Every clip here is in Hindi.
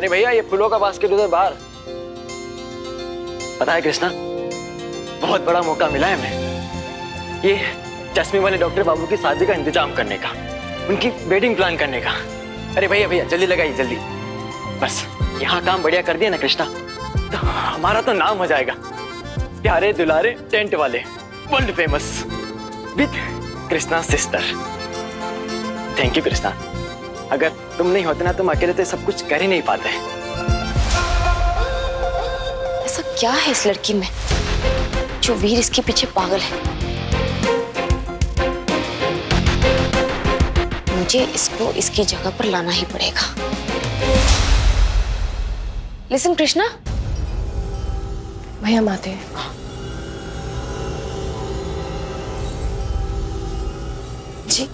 अरे भैया ये फूलों का बास्केट उधर बाहर। पता है कृष्णा, बहुत बड़ा मौका मिला है हमें ये चश्मे वाले डॉक्टर बाबू की शादी का इंतजाम करने का, उनकी वेडिंग प्लान करने का। अरे भैया भैया जल्दी लगाइए जल्दी। बस यहाँ काम बढ़िया कर दिया ना कृष्णा, तो हमारा तो नाम हो जाएगा। प्यारे दुलारे टेंट वाले, world famous with Krishna sister. Thank you Krishna, अगर तुम नहीं होते ना तुम अकेले तो सब कुछ कर ही नहीं पाते। ऐसा क्या है इस लड़की में जो वीर इसके पीछे पागल है? मुझे इसको इसकी जगह पर लाना ही पड़ेगा। लिसन कृष्णा। भैया हम आते हैं। जी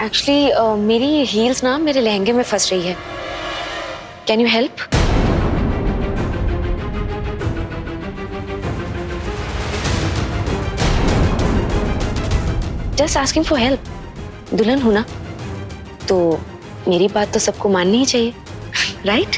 एक्चुअली मेरी हील्स ना मेरे लहंगे में फंस रही है। Can you help? Just asking for help. दुल्हन हूं ना, तो मेरी बात तो सबको माननी ही चाहिए, राइट?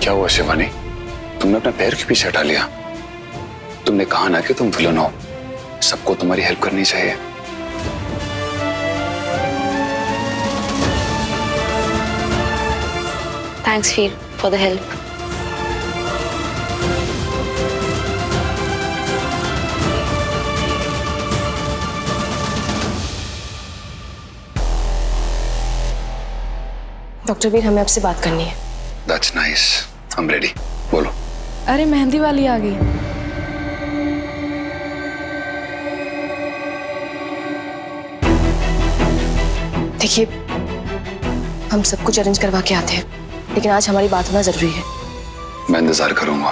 क्या हुआ शिवानी, तुमने अपना पैर क्यों पीछे हटा लिया? तुमने कहा ना कि तुम विलन हो, सबको तुम्हारी हेल्प करनी चाहिए। Thanks Veer for the help. Doctor Veer हमें आपसे बात करनी है। That's nice. I'm ready. बोलो। अरे मेहंदी वाली आ गई। देखिए हम सब कुछ अरेंज करवा के आते हैं, लेकिन आज हमारी बात होना जरूरी है। मैं इंतजार करूंगा।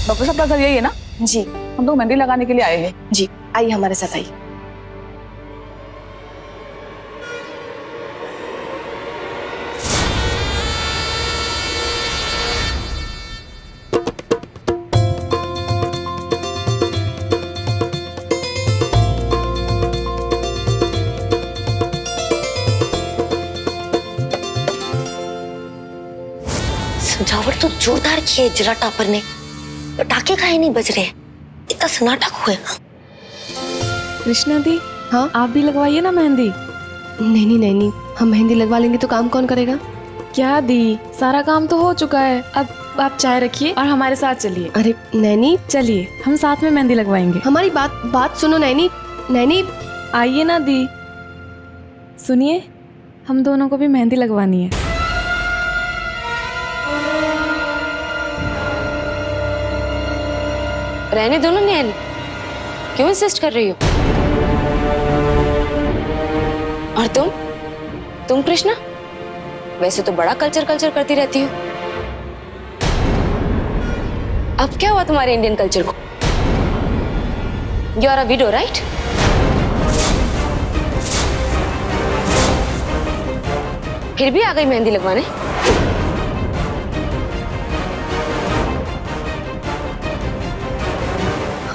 डॉक्टर साहब का घर यही है ना? जी हम लोग मेहंदी लगाने के लिए आए हैं। जी आइए हमारे साथ आइए। सजावट तो जोरदार की है जरा टापर ने, पटाखे काहे नहीं बज रहे? इतना सन्नाटा हुआ। कृष्णा दी, हाँ आप भी लगवाइए ना मेहंदी। नहीं, हम मेहंदी लगवा लेंगे तो काम कौन करेगा? क्या दी, सारा काम तो हो चुका है। अब आप चाय रखिए और हमारे साथ चलिए। अरे नैनी, चलिए हम साथ में मेहंदी लगवाएंगे। हमारी बात सुनो नैनी। आइए ना दी, सुनिए, हम दोनों को भी मेहंदी लगवानी है। रहने दो ना नैन, क्यों इंसिस्ट कर रही हो? और तुम कृष्णा, वैसे तो बड़ा कल्चर करती रहती हो। अब क्या हुआ तुम्हारे इंडियन कल्चर को? You are a widow right? फिर भी आ गई मेहंदी लगवाने।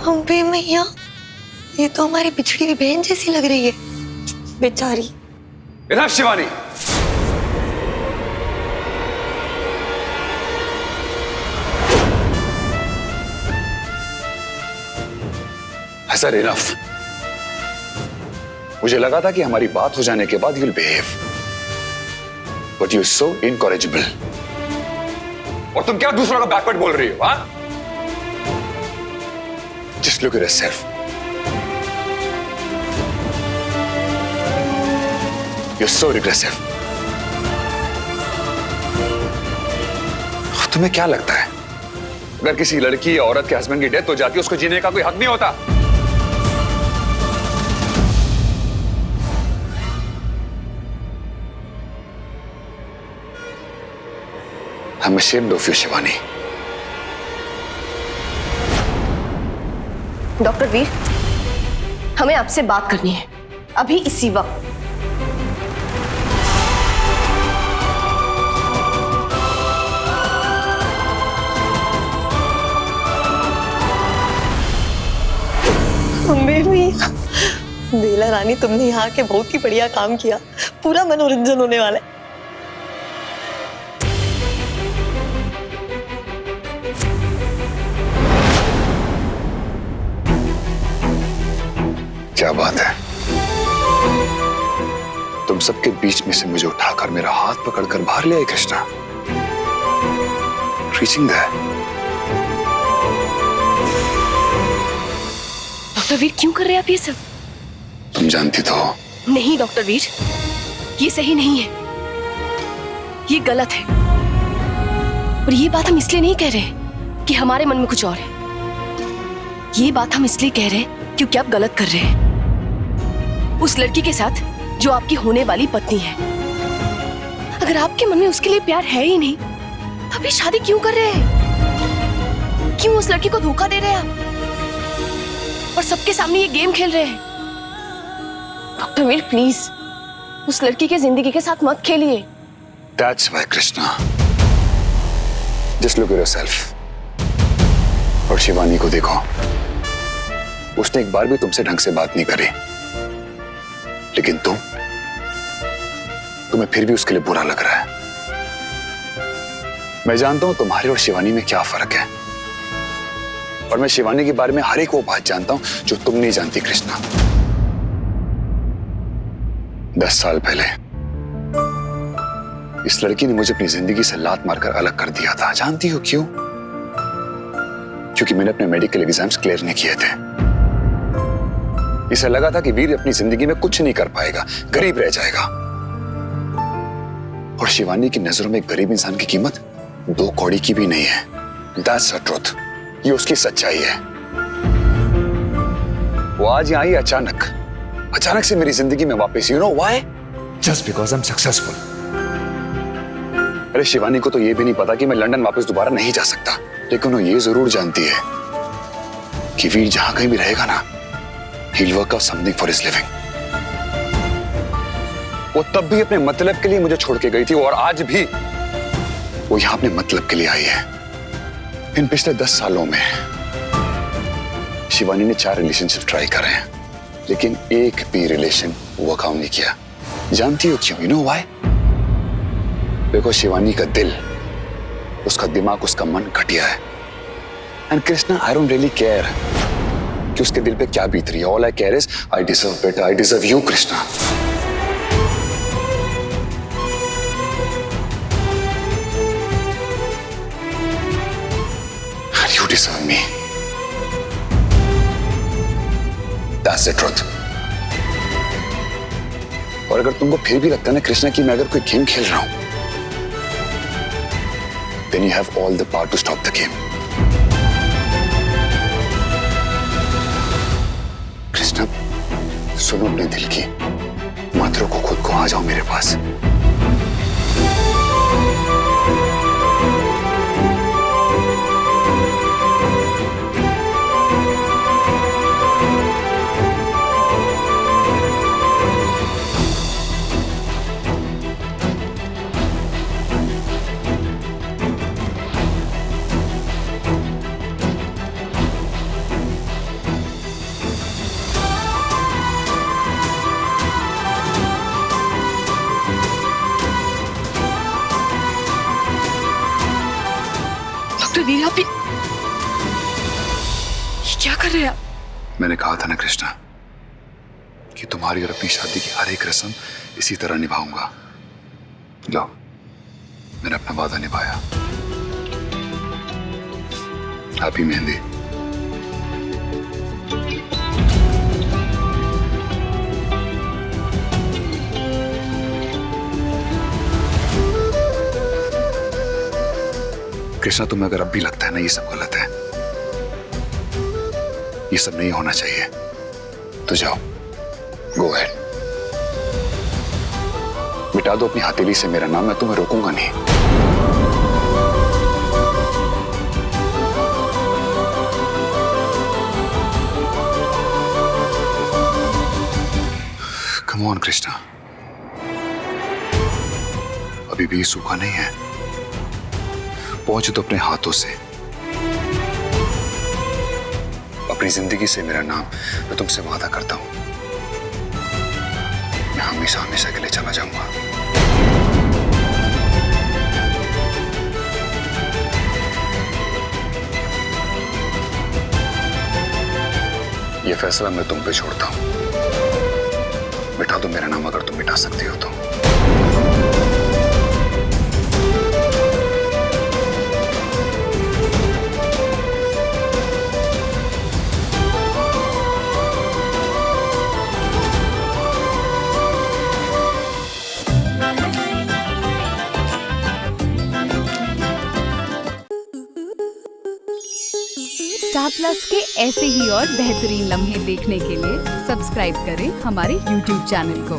अम्बे मैया, ये तो हमारी बिछड़ी हुई बहन जैसी लग रही है बेचारी। Enough, शिवानी। Sir enough. मुझे लगा था कि हमारी बात हो जाने के बाद you will behave, but you so incorrigible. और तुम क्या दूसरों का बैकवर्ड बोल रही हो? हाँ, just look at yourself. You're so regressive. तुम्हें क्या लगता है अगर किसी लड़की या औरत के हस्बैंड की डेथ हो जाती है उसको जीने का कोई हक नहीं होता? I'm ashamed of you, Shivani. Doctor Veer, हमें आपसे बात करनी है अभी इसी वक्त। बेला रानी, तुमने यहाँ के बहुत ही बढ़िया काम किया। पूरा मनोरंजन होने वाला है। क्या बात है, तुम सबके बीच में से मुझे उठाकर मेरा हाथ पकड़कर बाहर ले आई Krishna. Reaching that. Doctor Veer, क्यों कर रहे हैं आप ये सब? तुम जानती तो हो। नहीं डॉक्टर वीर, ये सही नहीं है, ये गलत है। और ये बात हम इसलिए नहीं कह रहे कि हमारे मन में कुछ और है, ये बात हम इसलिए कह रहे हैं क्योंकि आप गलत कर रहे हैं उस लड़की के साथ जो आपकी होने वाली पत्नी है। अगर आपके मन में उसके लिए प्यार है ही नहीं तो अभी शादी क्यों कर रहे हैं? क्यों उस लड़की को धोखा दे रहे हैं आप और सबके सामने ये गेम खेल रहे हैं? डॉक्टर वीर प्लीज, उस लड़की के जिंदगी के साथ मत खेलिए। That's why Krishna, just look at yourself। और शिवानी को देखो, उसने एक बार भी तुमसे ढंग से बात नहीं करी, लेकिन तुम्हें फिर भी उसके लिए बुरा लग रहा है। मैं जानता हूं तुम्हारे और शिवानी में क्या फर्क है, और मैं शिवानी के बारे में हर एक वो बात जानता हूं जो तुम नहीं जानती कृष्णा। 10 साल पहले इस लड़की ने मुझे अपनी जिंदगी से लात मारकर अलग कर दिया था। जानती हो क्यों? क्योंकि मैंने अपने मेडिकल एग्जाम्स क्लियर नहीं किए थे। इसे लगा था कि वीर अपनी जिंदगी में कुछ नहीं कर पाएगा, गरीब रह जाएगा। और शिवानी की नजरों में गरीब इंसान की कीमत 2 कौड़ी की भी नहीं है। That's the truth। ये उसकी सच्चाई है। वो आज यहाँ आई अचानक से मेरी जिंदगी में वापस। You know why? Just because I'm successful। अरे शिवानी को तो ये भी नहीं पता कि मैं लंदन वापस दोबारा नहीं जा सकता, लेकिन वो ये जरूर जानती है कि वीर जहां कहीं भी रहेगा ना, he'll work out something for his living। वो तब भी अपने मतलब के लिए मुझे छोड़ के गई थी, और आज भी वो यहां अपने मतलब के लिए आई है। इन पिछले 10 सालों में शिवानी ने 4 रिलेशनशिप ट्राई करे हैं, लेकिन एक भी रिलेशन वर्कआउट नहीं किया। जानती हो क्यों? You know why? देखो, शिवानी का दिल, उसका दिमाग, उसका मन घटिया है। And Krishna, I don't really care कि उसके दिल पे क्या बीत रही है। All I care is I deserve better, I deserve you Krishna. And you deserve me. That's the truth. और अगर तुमको फिर भी लगता है ना कृष्णा कि मैं अगर कोई गेम खेल रहा हूं, then you have all the power to stop the game। Krishna, सुनो अपने दिल की, मत रोको खुद को, आ जाओ मेरे पास। वीर, आप ये क्या कर रहे हैं आप? मैंने कहा था ना कृष्णा कि तुम्हारी और अपनी शादी की हर एक रस्म इसी तरह निभाऊंगा। लो, मैंने अपना वादा निभाया। हैप्पी मेहंदी। कृष्णा, तुम्हें अगर अब भी लगता है ना ये सब गलत है, ये सब नहीं होना चाहिए, तो जाओ, गो अहेड, मिटा दो अपनी हथेली से मेरा नाम, मैं तुम्हें रोकूंगा नहीं। कम ऑन कृष्णा, अभी भी सूखा नहीं है, पहुंचे तो अपने हाथों से। अपनी जिंदगी से मेरा नाम, मैं तुमसे वादा करता हूं, मैं हमेशा हमेशा के लिए चला जाऊंगा। यह फैसला मैं तुम पे छोड़ता हूं, मिटा दो मेरा नाम अगर तुम मिटा सकती हो तो। स्टार प्लस के ऐसे ही और बेहतरीन लम्हे देखने के लिए सब्सक्राइब करें हमारे YouTube चैनल को।